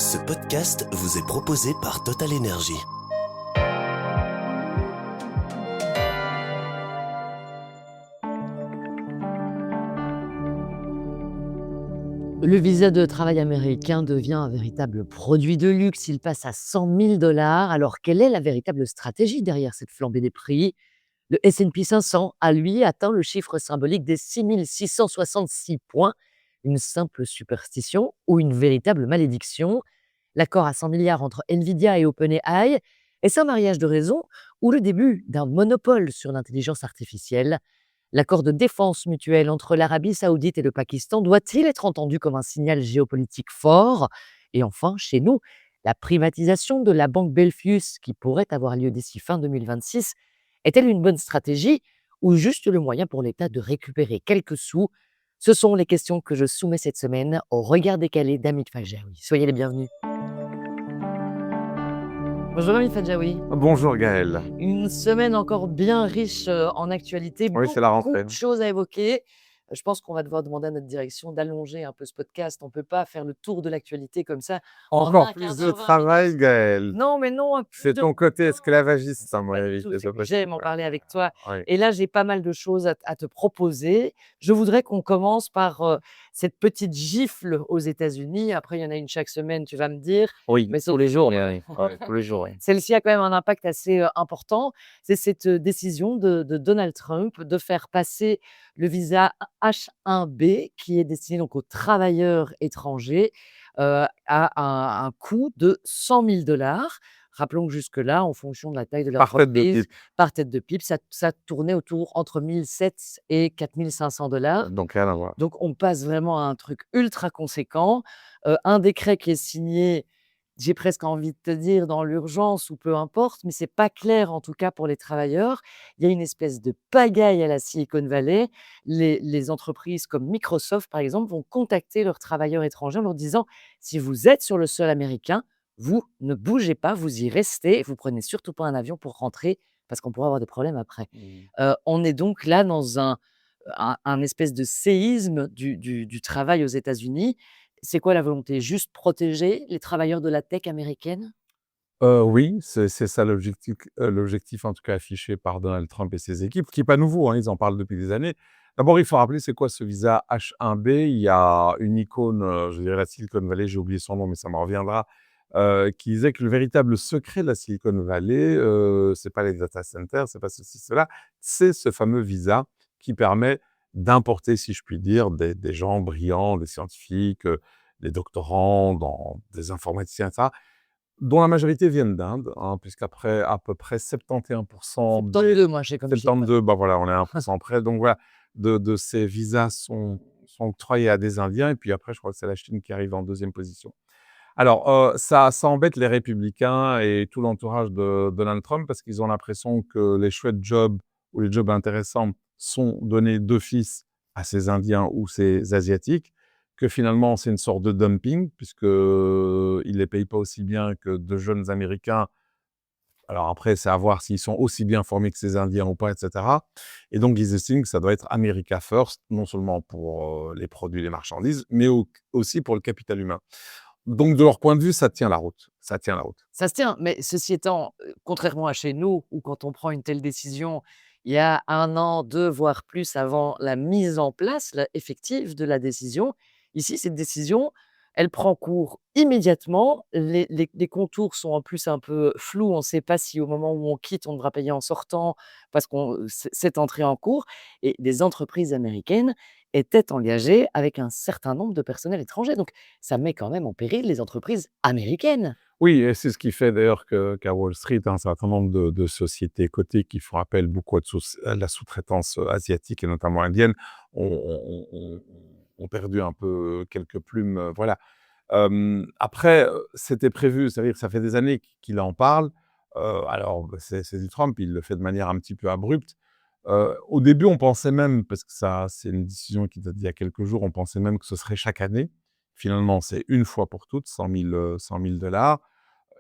Ce podcast vous est proposé par Total Energy. Le visa de travail américain devient un véritable produit de luxe. Il passe à 100 000 $. Alors, quelle est la véritable stratégie derrière cette flambée des prix? Le S&P 500 a, lui, atteint le chiffre symbolique des 6 666 points. Une simple superstition ou une véritable malédiction? L'accord à 100 milliards entre Nvidia et OpenAI est-ce un mariage de raison ou le début d'un monopole sur l'intelligence artificielle? L'accord de défense mutuelle entre l'Arabie saoudite et le Pakistan doit-il être entendu comme un signal géopolitique fort? Et enfin, chez nous, la privatisation de la banque Belfius, qui pourrait avoir lieu d'ici fin 2026, est-elle une bonne stratégie ou juste le moyen pour l'État de récupérer quelques sous? Ce sont les questions que je soumets cette semaine au regard décalé d'Hamid Fadjaoui. Soyez les bienvenus. Bonjour Hamid Fadjaoui. Bonjour Gaël. Une semaine encore bien riche en actualité, Oui, c'est la beaucoup rentrée. de choses à évoquer. Je pense qu'on va devoir demander à notre direction d'allonger un peu ce podcast. On ne peut pas faire le tour de l'actualité comme ça en Encore 20, plus 15 de heures, 20 travail, minutes. Gaël. Non, mais non, plus C'est de ton côté temps. esclavagiste, à mon Pas du avis. tout, C'est c'est pas que j'aime en possible. parler avec toi. Oui. Et là, j'ai pas mal de choses à te proposer. Je voudrais qu'on commence par cette petite gifle aux États-Unis. Après, il y en a une chaque semaine, tu vas me dire. Oui, Mais tous les jours, ouais, tous les jours. celle-ci a quand même un impact assez important. C'est cette décision de Donald Trump de faire passer le visa H1B, qui est destiné donc aux travailleurs étrangers, à un coût de 100 000 $. Rappelons que jusque-là, en fonction de la taille de Par tête de l'entreprise, pipe. par tête de pipe, ça tournait autour entre 1 700 et 4 500 $. Donc rien à voir. Donc on passe vraiment à un truc ultra conséquent. Un décret qui est signé, j'ai presque envie de te dire dans l'urgence ou peu importe, mais c'est pas clair en tout cas pour les travailleurs. Il y a une espèce de pagaille à la Silicon Valley. Les entreprises comme Microsoft, par exemple, vont contacter leurs travailleurs étrangers en leur disant: «Si vous êtes sur le sol américain, vous ne bougez pas, vous y restez, vous prenez surtout pas un avion pour rentrer parce qu'on pourrait avoir des problèmes après». On est donc là dans un espèce de séisme du travail aux États-Unis. C'est quoi la volonté? Juste protéger les travailleurs de la tech américaine? Oui, c'est ça l'objectif en tout cas affiché par Donald Trump et ses équipes, qui est pas nouveau, hein, ils en parlent depuis des années. D'abord, il faut rappeler c'est quoi ce visa H1B? Il y a une icône, je dirais la Silicon Valley, j'ai oublié son nom, mais ça me reviendra, qui disait que le véritable secret de la Silicon Valley, c'est pas les data centers, c'est pas ceci, cela, c'est ce fameux visa qui permet d'importer, si je puis dire, des gens brillants, des scientifiques, des doctorants, des informaticiens, et cetera, dont la majorité viennent d'Inde, hein, puisqu'après à peu près 71% Dans les des 2, moi, j'ai comme chiffre. 72, bah, voilà, on est à 1 près, donc voilà, de ces visas sont octroyés à des Indiens et puis après, je crois que c'est la Chine qui arrive en deuxième position. Alors, ça embête les républicains et tout l'entourage de Donald Trump parce qu'ils ont l'impression que les chouettes jobs ou les jobs intéressants sont donnés d'office à ces Indiens ou ces Asiatiques, que finalement c'est une sorte de dumping puisqu'ils ne les payent pas aussi bien que de jeunes Américains. Alors après, c'est à voir s'ils sont aussi bien formés que ces Indiens ou pas, et cetera. Et donc ils estiment que ça doit être America first, non seulement pour, les produits, les marchandises, mais aussi pour le capital humain. Donc de leur point de vue, ça tient la route, ça tient la route. Ça se tient, mais ceci étant, contrairement à chez nous où quand on prend une telle décision, il y a 1 an, 2, voire plus avant la mise en place, effective de la décision. Ici, cette décision, elle prend cours immédiatement. Les contours sont en plus un peu flous. On ne sait pas si au moment où on quitte, on devra payer en sortant parce qu'on c'est entré en cours et des entreprises américaines étaient engagées avec un certain nombre de personnels étrangers. Donc ça met quand même en péril les entreprises américaines. Oui, et c'est ce qui fait d'ailleurs qu'à Wall Street, un certain nombre de sociétés cotées qui font appel beaucoup à la sous-traitance, asiatique et notamment indienne ont perdu un peu quelques plumes, voilà. Après, c'était prévu, c'est-à-dire que ça fait des années qu'il en parle. Alors, bah, c'est du Trump, il le fait de manière un petit peu abrupte. Au début, on pensait même, parce que ça, c'est une décision qui date d'il y a quelques jours, on pensait même que ce serait chaque année. Finalement, c'est une fois pour toutes, 100 000 $.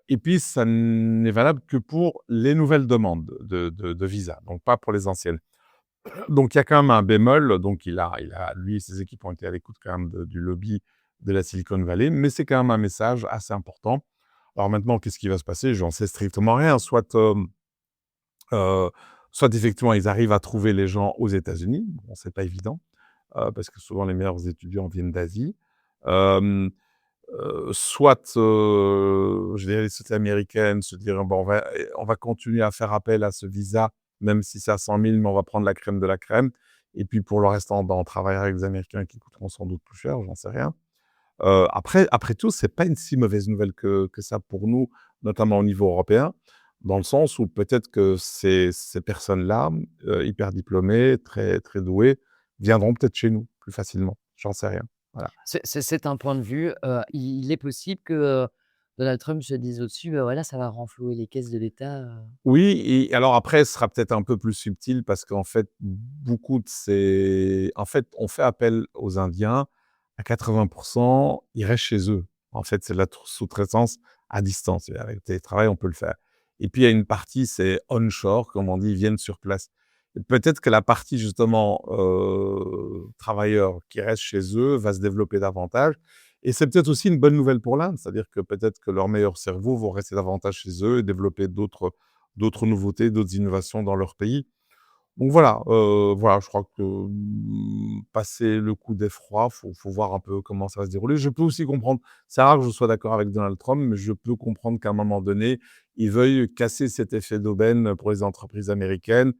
Et puis, ça n'est valable que pour les nouvelles demandes de visa, donc pas pour les anciennes. Donc il y a quand même un bémol, donc lui et ses équipes ont été à l'écoute quand même du lobby de la Silicon Valley, mais c'est quand même un message assez important. Alors maintenant, qu'est-ce qui va se passer? J'en sais strictement rien. Heu, soit effectivement, ils arrivent à trouver les gens aux États-Unis. Bon, c'est pas évident, parce que souvent les meilleurs étudiants viennent d'Asie. Hem, je dirais les sociétés américaines se diront: «Bon, on va continuer à faire appel à ce visa, même si c'est à 100 000, mais on va prendre la crème de la crème et puis pour le restant, on travaillera avec des Américains qui coûteront sans doute plus cher», j'en sais rien. Après tout, c'est pas une si mauvaise nouvelle que ça pour nous, notamment au niveau européen, dans le sens où peut-être que ces personnes-là, hyper diplômées, très, très douées, viendront peut-être chez nous plus facilement. J'en sais rien. Voilà. C'est un point de vue. Il est possible que, Donald Trump se dise au-dessus: voilà, ça va renflouer les caisses de l'État». Oui et alors après, ce sera peut-être un peu plus subtil parce qu'en fait, on fait appel aux Indiens à 80. Ils restent chez eux. En fait, c'est de la sous-traitance à distance et avec le télétravail, on peut le faire et puis il y a une partie, c'est onshore, comme on dit, ils viennent sur place et peut-être que la partie justement, travailleurs qui restent chez eux va se développer davantage et c'est peut-être aussi une bonne nouvelle pour l'Inde. C'est-à-dire que peut-être que leurs meilleurs cerveaux vont rester davantage chez eux et développer d'autres nouveautés, d'autres innovations dans leur pays. Donc voilà, je crois que, passer le coup d'effroi, faut voir un peu comment ça va se dérouler. Je peux aussi comprendre, c'est rare que je sois d'accord avec Donald Trump, mais je peux comprendre qu'à un moment donné, il veuille casser cet effet d'aubaine pour les entreprises américaines,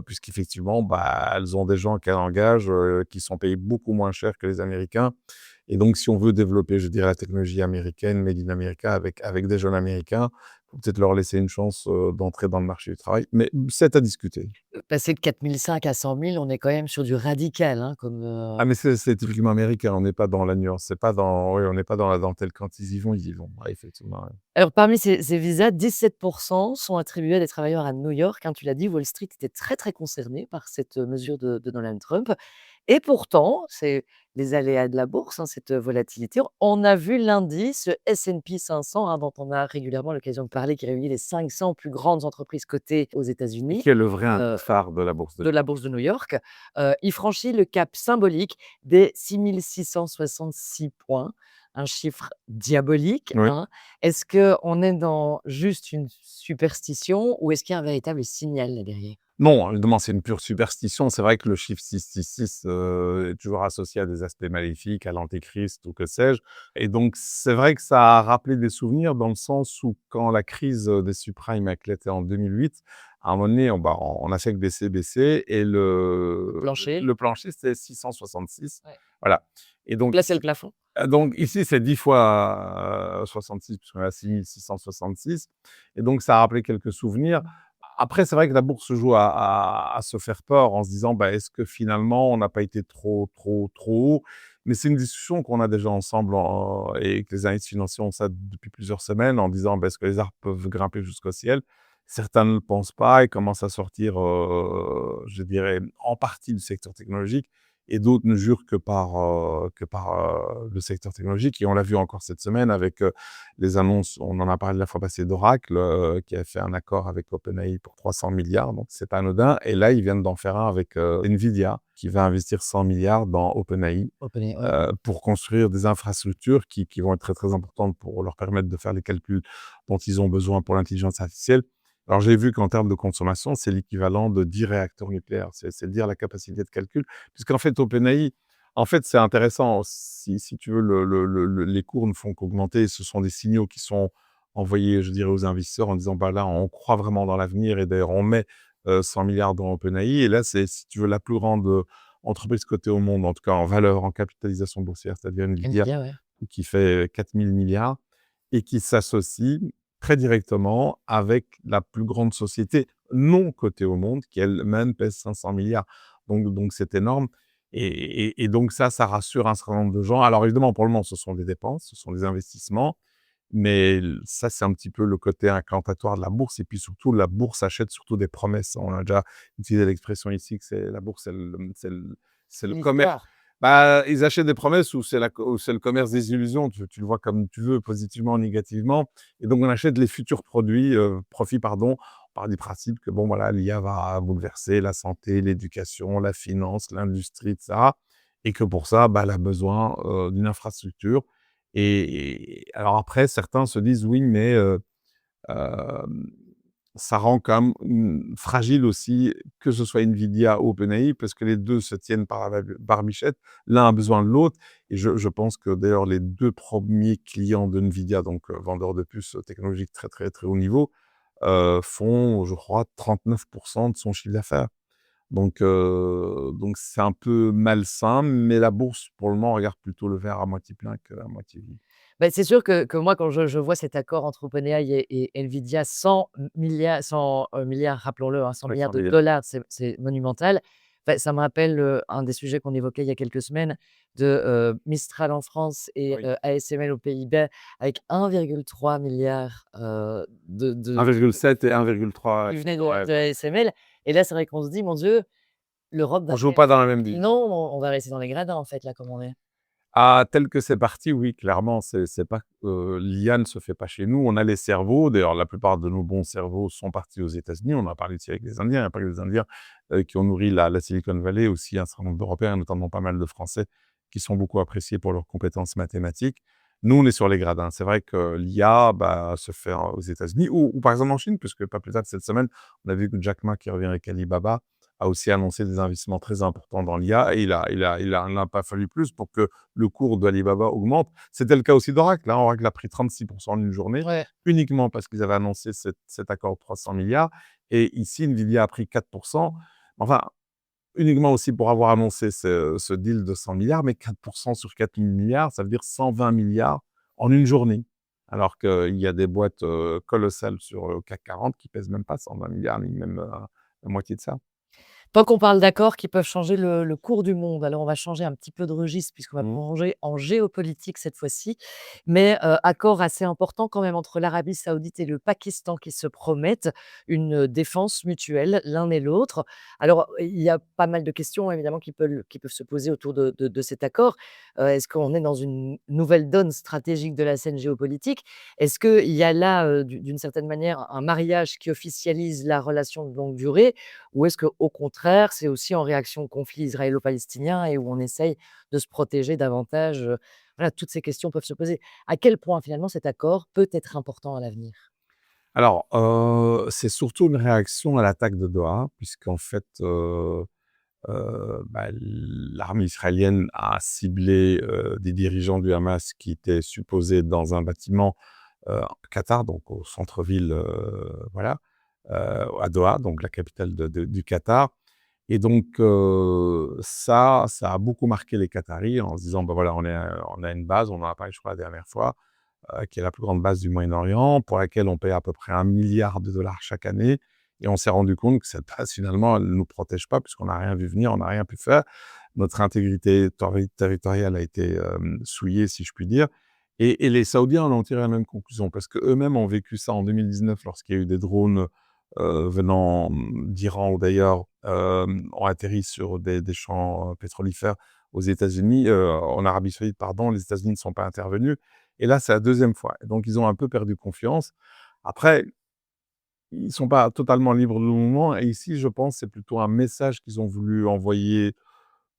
puisqu'effectivement, bah, elles ont des gens qu'elles engagent, qui sont payés beaucoup moins cher que les Américains et donc si on veut développer, je dirais, la technologie américaine, made in America avec des jeunes Américains, faut peut-être leur laisser une chance, d'entrer dans le marché du travail, mais c'est à discuter. Passer de 4 500 à 100 000, on est quand même sur du radical, hein, comme, Ah mais c'est typiquement américain, on n'est pas dans la nuance, c'est pas dans oui, on n'est pas dans la dentelle. Quand ils y vont, ils y vont. Ouais, effectivement, ouais. Alors parmi ces visas, 17 sont attribués à des travailleurs à New York, hein, tu l'as dit, Wall Street était très, très concerné par cette, mesure de Donald Trump et pourtant, c'est les aléas de la bourse, hein, cette, volatilité. On a vu lundi ce S&P 500, hein, dont on a régulièrement l'occasion de parler, qui réunit les 500 plus grandes entreprises cotées aux Et États-Unis, qui est le vrai heu, phare de la bourse de de la bourse de New York. Il franchit le cap symbolique des 6 666 points, un chiffre diabolique, oui. hein. Est-ce qu'on est dans juste une superstition ou est-ce qu'il y a un véritable signal là derrière? Non, évidemment, c'est une pure superstition. C'est vrai que le chiffre 666 est toujours associé à des aspects maléfiques, à l'antéchrist ou que sais-je et donc c'est vrai que ça a rappelé des souvenirs dans le sens où quand la crise, des subprimes a éclaté en 2008, à un moment donné, on a fait que baisser, baisser et Plancher? le plancher, c'était 666. Ouais. Voilà et Donc là, c'est le plafond? donc ici, c'est 10 fois, 66 puisqu'on est à 6 666 et donc ça a rappelé quelques souvenirs. Après, c'est vrai que la bourse se joue à se faire peur en se disant: «Bah, est-ce que finalement on n'a pas été trop, trop, trop haut?» Mais c'est une discussion qu'on a déjà ensemble et que les analystes financiers ont ça depuis plusieurs semaines en disant: «Bah, est-ce que les arbres peuvent grimper jusqu'au ciel?» Certains ne le pensent pas et commencent à sortir, je dirais, en partie du secteur technologique et d'autres ne jurent que par le secteur technologique et on l'a vu encore cette semaine avec, les annonces, on en a parlé la fois passée d'Oracle, qui a fait un accord avec OpenAI pour 300 milliards, donc c'est pas anodin. Et là, ils viennent d'en faire un avec Nvidia, qui va investir 100 milliards dans OpenAI OpenAI, ouais. pour construire des infrastructures qui vont être très, très importantes pour leur permettre de faire les calculs dont ils ont besoin pour l'intelligence artificielle. Alors, j'ai vu qu'en termes de consommation, c'est l'équivalent de 10 réacteurs nucléaires. C'est dire la capacité de calcul, puisqu'en fait, OpenAI, en fait, c'est intéressant. Si tu veux, les cours ne font qu'augmenter. Ce sont des signaux qui sont envoyés, je dirais, aux investisseurs en disant: «Bah, là, on croit vraiment dans l'avenir» et d'ailleurs, on met, 100 milliards dans OpenAI et là, c'est, si tu veux, la plus grande, entreprise cotée au monde, en tout cas en valeur, en capitalisation boursière, c'est-à-dire Nvidia, Nvidia, ouais. qui fait 4 000 milliards et qui s'associe très directement avec la plus grande société non cotée au monde qui elle-même pèse 500 milliards. Donc c'est énorme et donc ça rassure un certain nombre de gens. Alors évidemment, pour le moment, ce sont des dépenses, ce sont des investissements, mais ça, c'est un petit peu le côté incantatoire de la bourse et puis surtout, la bourse achète surtout des promesses. On a déjà utilisé l'expression ici que c'est la bourse, c'est le Une commerce. histoire. Bah, ils achètent des promesses ou c'est le commerce des illusions. Tu le vois comme tu veux, positivement ou négativement et donc on achète les futurs profits pardon. On part du principe que bon voilà, l'IA va bouleverser la santé, l'éducation, la finance, l'industrie et cetera et que pour ça, bah, elle a besoin, d'une infrastructure et alors après certains se disent: «Oui, mais hem, ça rend quand même, fragile aussi que ce soit Nvidia ou OpenAI parce que les 2 se tiennent par la barbichette. L'un a besoin de l'autre et je pense que d'ailleurs les 2 premiers clients de Nvidia, donc vendeurs de puces technologiques très, très, très haut niveau, font, je crois, 39 de son chiffre d'affaires. Donc c'est un peu malsain, mais la bourse, pour le moment, regarde plutôt le verre à moitié plein qu'à moitié vide. Bah, c'est sûr que moi, quand je vois cet accord entre OpenAI et Nvidia, 100 milliards, rappelons-le, hein, 100 Oui, milliards sans de dire. dollars, c'est monumental. Bah, ça me rappelle, un des sujets qu'on évoquait il y a quelques semaines de, Mistral en France et Oui. ASML aux Pays-Bas avec 1,3 milliard de 1,7 et 1,3, qui venaient ouais. de ASML. Et là, c'est vrai qu'on se dit: «Mon Dieu, l'Europe On va joue faire» pas dans la même ligue. non, on va rester dans les gradins, en fait, là, comme on est. Ah, tel que c'est parti, oui, clairement, c'est pas l'IA ne se fait pas chez nous. On a les cerveaux, d'ailleurs, la plupart de nos bons cerveaux sont partis aux États-Unis. On en a parlé aussi avec les Indiens. Il y a pas que les Indiens, qui ont nourri la Silicon Valley, aussi un certain nombre d'Européens, notamment pas mal de Français, qui sont beaucoup appréciés pour leurs compétences mathématiques. Nous, on est sur les gradins. C'est vrai que l'IA, bah, se fait aux États-Unis ou par exemple en Chine, puisque pas plus tard que cette semaine, on a vu que Jack Ma, qui revient avec Alibaba, a aussi annoncé des investissements très importants dans l'IA et il n'a pas fallu plus pour que le cours d'Alibaba augmente. C'était le cas aussi d'Oracle, hein. Oracle a pris 36 en une journée, Ouais. uniquement parce qu'ils avaient annoncé cet accord de 300 milliards. Et ici, Nvidia a pris 4. Enfin, uniquement aussi pour avoir annoncé ce deal de 100 milliards, mais 4 sur 4 000 milliards, ça veut dire 120 milliards en une journée. Alors qu'il y a des boîtes colossales sur le CAC 40 qui pèsent même pas 120 milliards, ni même la moitié de ça. Tant qu'on parle d'accords qui peuvent changer le cours du monde, alors on va changer un petit peu de registre puisqu'on va Mmh. plonger en géopolitique cette fois-ci. Mais, accord assez important quand même entre l'Arabie Saoudite et le Pakistan qui se promettent une, défense mutuelle l'un et l'autre. Alors, il y a pas mal de questions évidemment qui peuvent se poser autour de cet accord. Est-ce qu'on est dans une nouvelle donne stratégique de la scène géopolitique? Est-ce qu'il y a là, d'une certaine manière, un mariage qui officialise la relation de longue durée? Ou est-ce qu'au contraire, c'est aussi en réaction au conflit israélo-palestinien et où on essaye de se protéger davantage, voilà, toutes ces questions peuvent se poser. À quel point finalement cet accord peut être important à l'avenir? Alors, c'est surtout une réaction à l'attaque de Doha, puisqu'en fait, bah, l'armée israélienne a ciblé, des dirigeants du Hamas qui étaient supposés dans un bâtiment, au Qatar, donc au centre-ville, voilà, à Doha, donc la capitale du Qatar. Et donc, ça a beaucoup marqué les Qataris en se disant: «Bah, voilà, on a une base», on en a parlé, je crois, la dernière fois, qui est la plus grande base du Moyen-Orient, pour laquelle on paye à peu près 1 milliard de dollars chaque année. Et on s'est rendu compte que cette base, finalement, elle ne nous protège pas puisqu'on n'a rien vu venir, on n'a rien pu faire. Notre intégrité territoriale a été souillée, si je puis dire. Et les Saoudiens en ont tiré la même conclusion parce qu'eux-mêmes ont vécu ça en 2019 lorsqu'il y a eu des drones venant d'Iran ou d'ailleurs ont atterri sur des champs pétrolifères aux États-Unis, en Arabie Saoudite, pardon. Les États-Unis ne sont pas intervenus. Et là, c'est la deuxième fois. Et donc, ils ont un peu perdu confiance. Après, ils ne sont pas totalement libres de mouvement. Et ici, je pense, c'est plutôt un message qu'ils ont voulu envoyer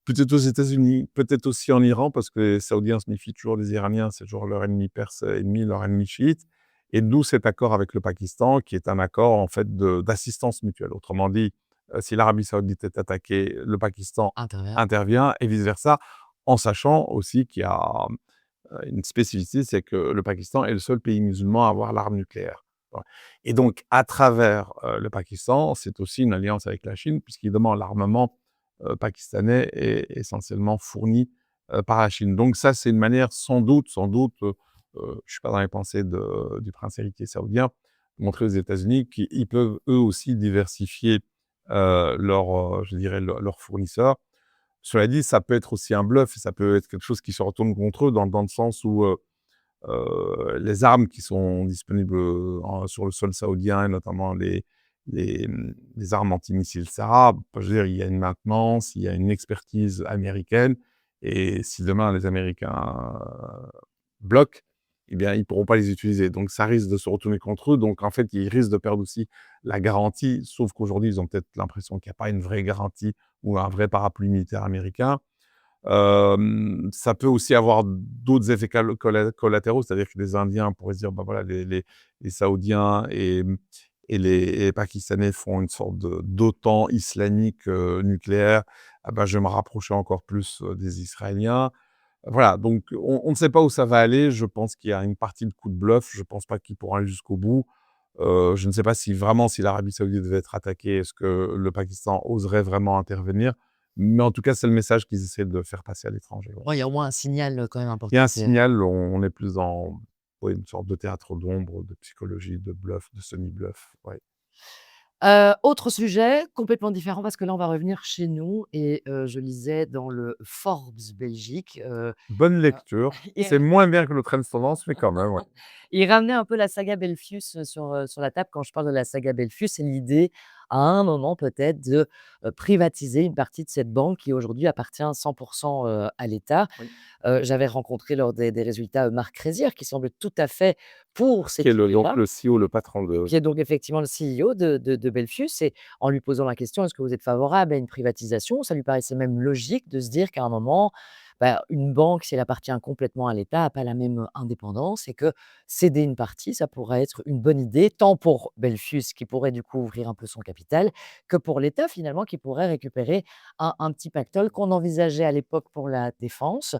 peut-être aux États-Unis, peut-être aussi en Iran, parce que les Saoudiens se méfient toujours des Iraniens, c'est toujours leur ennemi perse ennemi, leur ennemi chiite. Et d'où cet accord avec le Pakistan, qui est un accord en fait d'assistance mutuelle. Autrement dit, si l'Arabie Saoudite est attaquée, le Pakistan Intervient. intervient et vice-versa, en sachant aussi qu'il y a une spécificité, c'est que le Pakistan est le seul pays musulman à avoir l'arme nucléaire. Ouais. Et donc, à travers le Pakistan, c'est aussi une alliance avec la Chine, puisqu'évidemment, l'armement pakistanais est essentiellement fourni par la Chine. Donc ça, c'est une manière sans doute, je ne suis pas dans les pensées du prince héritier saoudien, de montrer aux États-Unis qu'ils peuvent eux aussi diversifier je dirais, leurs fournisseurs. Cela dit, ça peut être aussi un bluff et ça peut être quelque chose qui se retourne contre eux dans le sens où les armes qui sont disponibles sur le sol saoudien et notamment les armes antimissiles SAR, je veux dire, il y a une maintenance, il y a une expertise américaine. Et si demain les Américains bloquent, eh bien, ils ne pourront pas les utiliser. Donc, ça risque de se retourner contre eux. Donc, en fait, ils risquent de perdre aussi la garantie, sauf qu'aujourd'hui, ils ont peut-être l'impression qu'il n'y a pas une vraie garantie ou un vrai parapluie militaire américain. Ça peut aussi avoir d'autres effets collatéraux, c'est-à-dire que les Indiens pourraient se dire: «Bah, voilà, les Saoudiens et les Pakistanais font une sorte d'OTAN islamique, nucléaire. Ah bah, je vais me rapprocher encore plus, des Israéliens». Voilà, donc on ne sait pas où ça va aller. Je pense qu'il y a une partie de coup de bluff. Je pense pas qu'ils pourront aller jusqu'au bout. Je ne sais pas si vraiment, si l'Arabie Saoudite devait être attaquée, est-ce que le Pakistan oserait vraiment intervenir? Mais en tout cas, c'est le message qu'ils essaient de faire passer à l'étranger, ouais. Ouais, il y a au moins un signal, quand même Il y a important, un c'est signal, on est plus dans, ouais, une sorte de théâtre d'ombre, de psychologie, de bluff, de semi-bluff, ouais. Autre sujet complètement différent parce que là, on va revenir chez nous et je lisais dans le Forbes Belgique, Bonne heu, lecture. il C'est moins bien que le Trends Tendance, mais quand même, ouais. il ramenait un peu la saga Belfius, sur la table. Quand je parle de la saga Belfius, c'est l'idée, à un moment peut-être, de, privatiser une partie de cette banque qui aujourd'hui appartient 100 à l'État. Oui. J'avais rencontré lors des résultats, Marc Rézière qui semble tout à fait pour Qui est cette le donc idée-là. le CEO, le patron de Qui est donc effectivement le CEO de Belfius et en lui posant la question: «Est-ce que vous êtes favorable à une privatisation?» Ça lui paraissait même logique de se dire qu'à un moment, bah, une banque, si elle appartient complètement à l'État, a pas la même indépendance et que céder une partie, ça pourrait être une bonne idée, tant pour Belfius qui pourrait du coup ouvrir un peu son capital, que pour l'État finalement qui pourrait récupérer un petit pactole qu'on envisageait à l'époque pour la défense.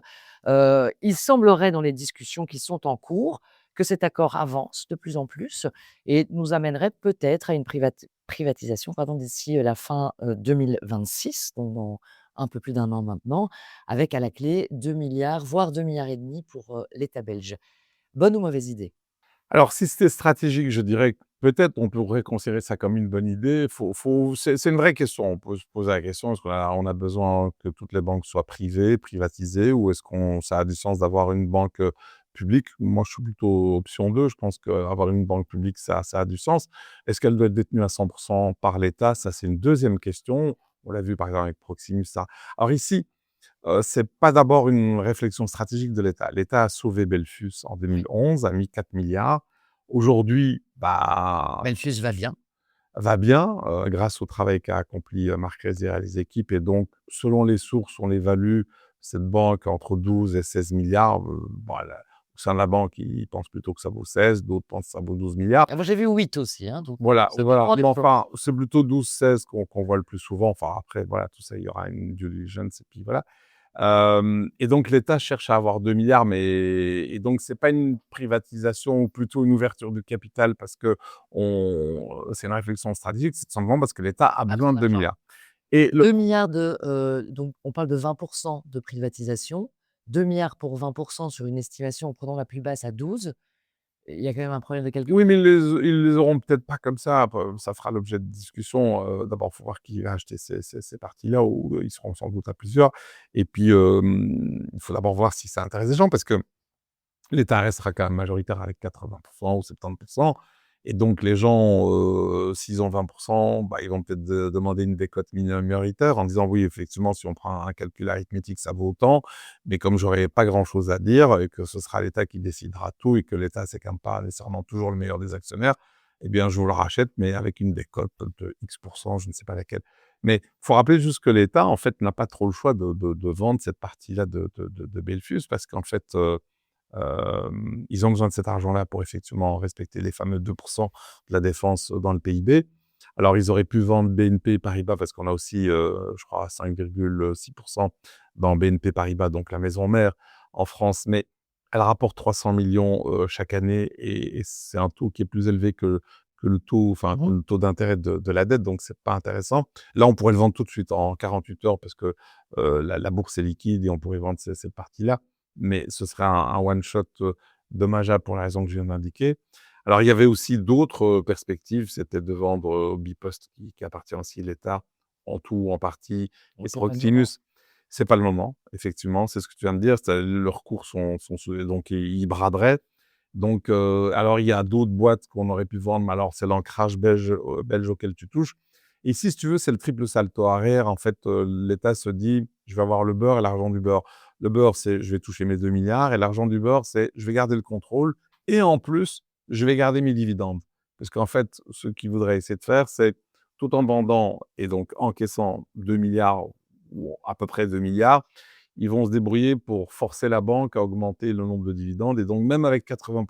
Il semblerait dans les discussions qui sont en cours que cet accord avance de plus en plus et nous amènerait peut-être à une privatisation pardon, d'ici, la fin, 2026, donc dans un peu plus d'1 an maintenant, avec à la clé 2 000 000 voire 2,5 milliards pour, l'État belge. Bonne ou mauvaise idée? Alors, si c'était stratégique, je dirais que peut-être on pourrait considérer ça comme une bonne idée. C'est une vraie question. On peut se poser la question, est-ce qu'on a besoin que toutes les banques soient privées, privatisées, ou est-ce qu'on ça a du sens d'avoir une banque, publique? Moi, je suis plutôt option 2. Je pense qu'avoir une banque publique, ça a du sens. Est-ce qu'elle doit être détenue à 100 par l'État? Ça, c'est une deuxième question. On l'a vu, par exemple, avec Proximus, ça. Alors ici, c'est pas d'abord une réflexion stratégique de l'État. L'État a sauvé Belfius en Oui. 2011, a mis 4 milliards. Aujourd'hui, bah, Belfius va bien. va bien, grâce au travail qu'a accompli, Marc Rézière et les équipes, et donc selon les sources, on évalue cette banque entre 12 et 16 milliards. Bon, au sein de la banque, ils pensent plutôt que ça vaut 16, d'autres pensent que ça vaut 12 milliards. Ah moi j'ai vu 8 aussi, hein, donc Voilà, ça voilà, dépend des mais jours. enfin, c'est plutôt 12-16 qu'on voit le plus souvent. Enfin après, voilà, tout ça, il y aura une due diligence et puis voilà. Et donc l'État cherche à avoir 2 milliards, mais et donc c'est pas une privatisation ou plutôt une ouverture du capital parce que c'est une réflexion stratégique, c'est tout simplement parce que l'État a A besoin besoin de deux d'argent. milliards. Et le 2 000 000 donc on parle de 20 de privatisation, 2 milliards pour 20 sur une estimation en prenant la plus basse à 12. Il y a quand même un problème de calcul. Oui, mais ils les auront peut-être pas comme ça. Après, ça fera l'objet de discussions. D'abord, il faut voir qui va acheter ces parties-là, ou ils seront sans doute à plusieurs. Et puis, il faut d'abord voir si ça intéresse les gens, parce que l'État restera quand même majoritaire avec 80 ou 70. Et donc les gens, s'ils ont 20, bah, ils vont peut-être demander une décote minoritaire en disant: «Oui, effectivement, si on prend un calcul arithmétique, ça vaut autant, mais comme j'aurai pas grand-chose à dire et que ce sera l'État qui décidera tout et que l'État, c'est quand même pas nécessairement toujours le meilleur des actionnaires, eh bien, je vous le rachète, mais avec une décote de X pour cent, je ne sais pas laquelle». Mais il faut rappeler juste que l'État, en fait, n'a pas trop le choix de vendre cette partie-là de Belfius, parce qu'en fait, ils ont besoin de cet argent-là pour effectivement respecter les fameux 2 de la défense dans le PIB. Alors, ils auraient pu vendre BNP Paribas parce qu'on a aussi, je crois 5,6 dans BNP Paribas, donc la maison mère en France, mais elle rapporte 300 millions chaque année, et c'est un taux qui est plus élevé que le taux, enfin, que Mmh. le taux d'intérêt de la dette, donc c'est pas intéressant. Là, on pourrait le vendre tout de suite en 48 heures parce que, la bourse est liquide et on pourrait vendre cette partie-là, mais ce serait un one shot, dommageable pour la raison que je viens d'indiquer. Alors, il y avait aussi d'autres, perspectives, c'était de vendre, Bipost qui appartient aussi à l'État, en tout ou en partie, Bon, et c'est pas le moment. Proximus. C'est pas le moment, effectivement, c'est ce que tu viens de dire, leurs cours sont donc ils braderaient. Donc, alors il y a d'autres boîtes qu'on aurait pu vendre, mais alors c'est l'ancrage belge auquel tu touches. Ici, si tu veux, c'est le triple salto arrière. En fait, l'État se dit: «Je vais avoir le beurre et l'argent du beurre». Le beurre, c'est je vais toucher mes 2 milliards, et l'argent du beurre, c'est je vais garder le contrôle, et en plus, je vais garder mes dividendes. Parce qu'en fait, ce qu'ils voudraient essayer de faire, c'est tout en vendant et donc encaissant 2 milliards ou à peu près 2 milliards, ils vont se débrouiller pour forcer la banque à augmenter le nombre de dividendes et donc même avec 80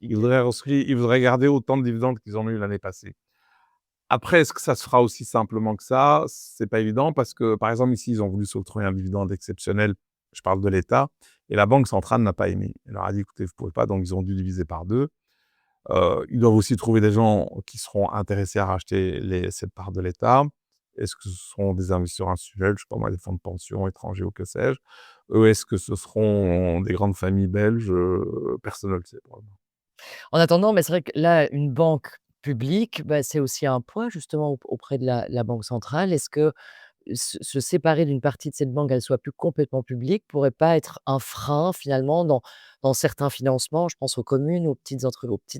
ils voudraient garder autant de dividendes qu'ils en ont eu l'année passée. Après, est-ce que ça se fera aussi simplement que ça? C'est pas évident parce que, par exemple, ici, ils ont voulu s'octroyer un dividende exceptionnel, je parle de l'État et la banque centrale n'a pas aimé. Elle leur a dit: «Écoutez, vous pouvez pas», donc ils ont dû diviser par 2. Ils doivent aussi trouver des gens qui seront intéressés à racheter cette part de l'État. Est-ce que ce seront des investisseurs institutionnels, je sais pas moi, des fonds de pension étrangers ou que sais-je? Est-ce que ce seront des grandes familles belges? Personne ne le sait pour le moment. En attendant, mais c'est vrai que là, une banque publique, bah, c'est aussi un poids justement auprès de la banque centrale. Est-ce que se séparer d'une partie de cette banque, qu'elle soit plus complètement publique, pourrait pas être un frein finalement dans certains financements? Je pense aux communes, aux petites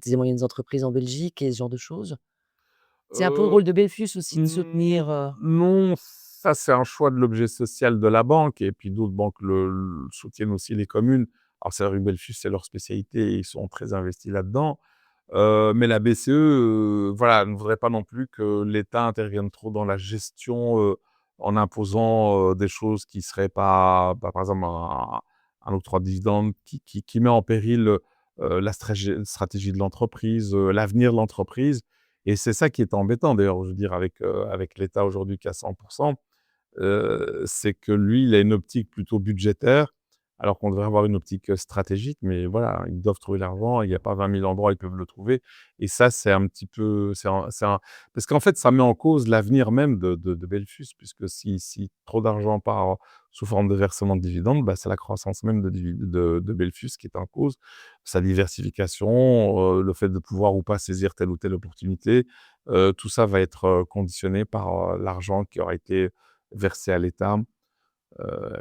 et moyennes entreprises en Belgique et ce genre de choses? C'est un peu le Heu, rôle de Belfius aussi de mmh, soutenir, non, ça c'est un choix de l'objet social de la banque et puis d'autres banques le soutiennent aussi les communes. Alors c'est vrai que Belfius, c'est leur spécialité et ils sont très investis là-dedans. Mais la BCE, voilà, ne voudrait pas non plus que l'État intervienne trop dans la gestion, en imposant, des choses qui seraient pas, bah, par exemple un octroi de dividendes qui met en péril, la stratégie de l'entreprise, l'avenir de l'entreprise et c'est ça qui est embêtant d'ailleurs, je veux dire avec l'État aujourd'hui qui est à 100, c'est que lui, il a une optique plutôt budgétaire, alors qu'on devrait avoir une optique, stratégique. Mais voilà, ils doivent trouver l'argent, il y a pas 20 000 endroits où ils peuvent le trouver et ça, c'est un petit peu c'est un parce qu'en fait, ça met en cause l'avenir même de Belfius puisque si trop d'argent part sous forme de versement de dividendes, bah, c'est la croissance même de Belfius qui est en cause. Sa diversification, le fait de pouvoir ou pas saisir telle ou telle opportunité, tout ça va être, conditionné par, l'argent qui aura été versé à l'État,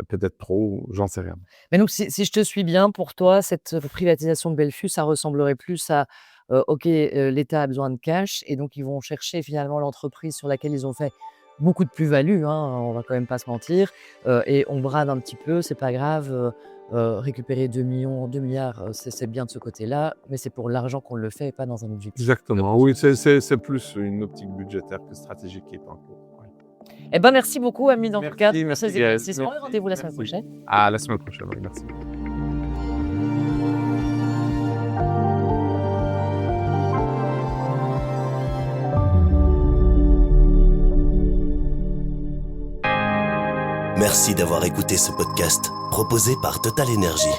peut-être trop, j'en sais rien. mais donc si je te suis bien, pour toi, cette, privatisation de Belfius, ça ressemblerait plus à, OK, l'État a besoin de cash et donc ils vont chercher finalement l'entreprise sur laquelle ils ont fait beaucoup de plus-value, hein, on va quand même pas se mentir, et on brade un petit peu, c'est pas grave, récupérer 2 milliards, c'est bien de ce côté-là, mais c'est pour l'argent qu'on le fait et pas dans un objectif de Exactement, oui, croissance. c'est plus une optique budgétaire que stratégique qui est en cours, ouais. Eh ben, merci beaucoup Amine, en tout cas, Merci, pour merci ces Gaël. éclaircissements et Merci, rendez-vous la semaine merci. prochaine. À la semaine prochaine, oui, merci. Merci d'avoir écouté ce podcast proposé par Total Energy.